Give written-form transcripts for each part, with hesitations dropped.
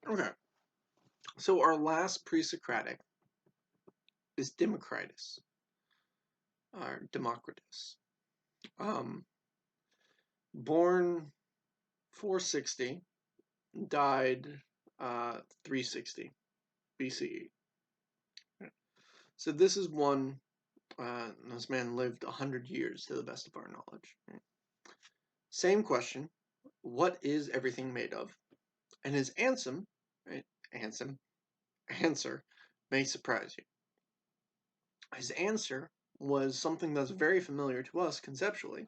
Okay, so our last pre-Socratic is Democritus, or Democritus. Born 460, died 360 BCE. So this is one, this man lived 100 years to the best of our knowledge. Right? Same question, what is everything made of? And his answer, right, answer may surprise you. His answer was something that's very familiar to us conceptually,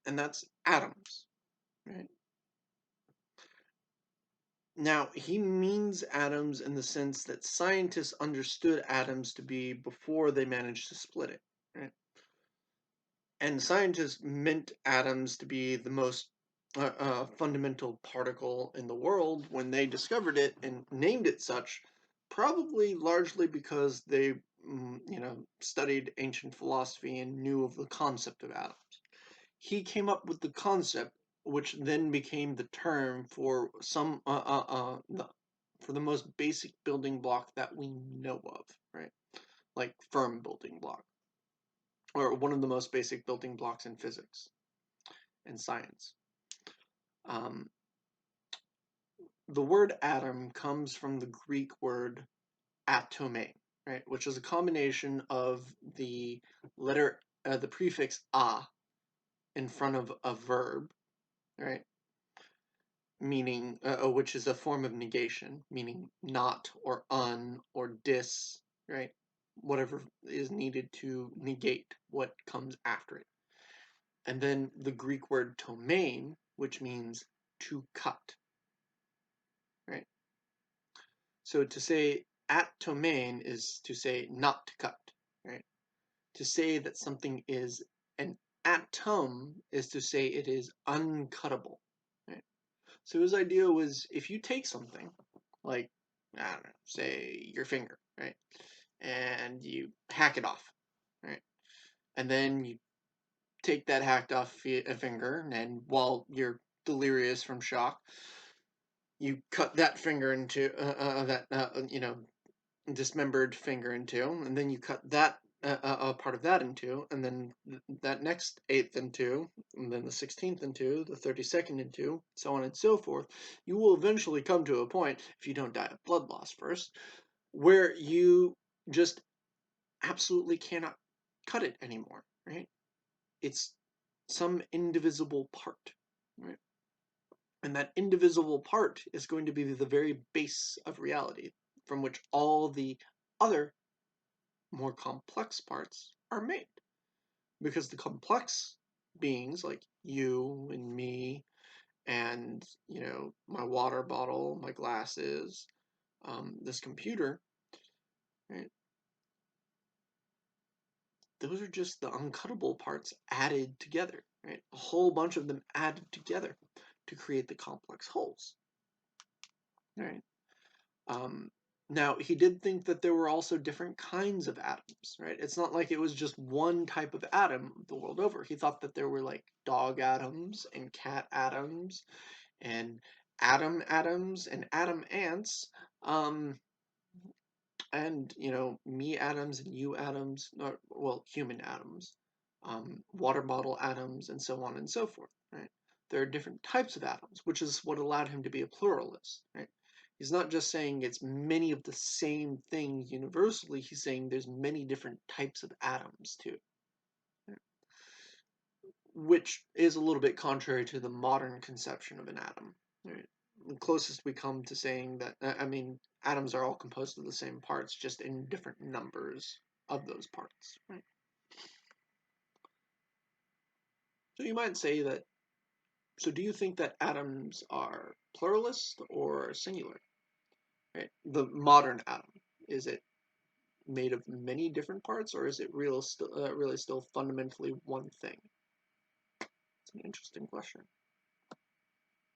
and that's atoms. Right? Now, he means atoms in the sense that scientists understood atoms to be before they managed to split it. Right? And scientists meant atoms to be the most fundamental particle in the world when they discovered it and named it such, probably largely because they studied ancient philosophy and knew of the concept of atoms. He came up with the concept, which then became the term for for the most basic building block that we know of, right? Like firm building block, or one of the most basic building blocks in physics and science. Um, the word atom comes from the Greek word atome, right, which is a combination of the the prefix a in front of a verb, right, meaning which is a form of negation, meaning not or un or dis, right, whatever is needed to negate what comes after it. And then the Greek word tomein, which means to cut, right? So to say atomein is to say not to cut, right? To say that something is an atom is to say it is uncuttable, right? So his idea was, if you take something like, I don't know, say your finger, right, and you hack it off, right, and then you take that hacked off finger, and while you're delirious from shock, you cut that finger into dismembered finger into, and then you cut that part of that into, and then that next eighth into, and then the 16th into, the 32nd into, so on and so forth. You will eventually come to a point, if you don't die of blood loss first, where you just absolutely cannot cut it anymore, right? It's some indivisible part, right? And that indivisible part is going to be the very base of reality, from which all the other more complex parts are made. Because the complex beings like you and me and, my water bottle, my glasses, this computer, right? Those are just the uncuttable parts added together, right? A whole bunch of them added together to create the complex wholes, right? Um, Now, he did think that there were also different kinds of atoms, right? It's not like it was just one type of atom the world over. He thought that there were like dog atoms and cat atoms and atoms and atom ants, um, and, me atoms and you atoms, well, human atoms, water bottle atoms, and so on and so forth, right? There are different types of atoms, which is what allowed him to be a pluralist, right? He's not just saying it's many of the same thing universally, he's saying there's many different types of atoms too, right? Which is a little bit contrary to the modern conception of an atom, right? The closest we come to saying that, atoms are all composed of the same parts, just in different numbers of those parts, right? So you might say that, so do you think that atoms are pluralist or singular? Right? The modern atom, is it made of many different parts, or is it really still fundamentally one thing? It's an interesting question.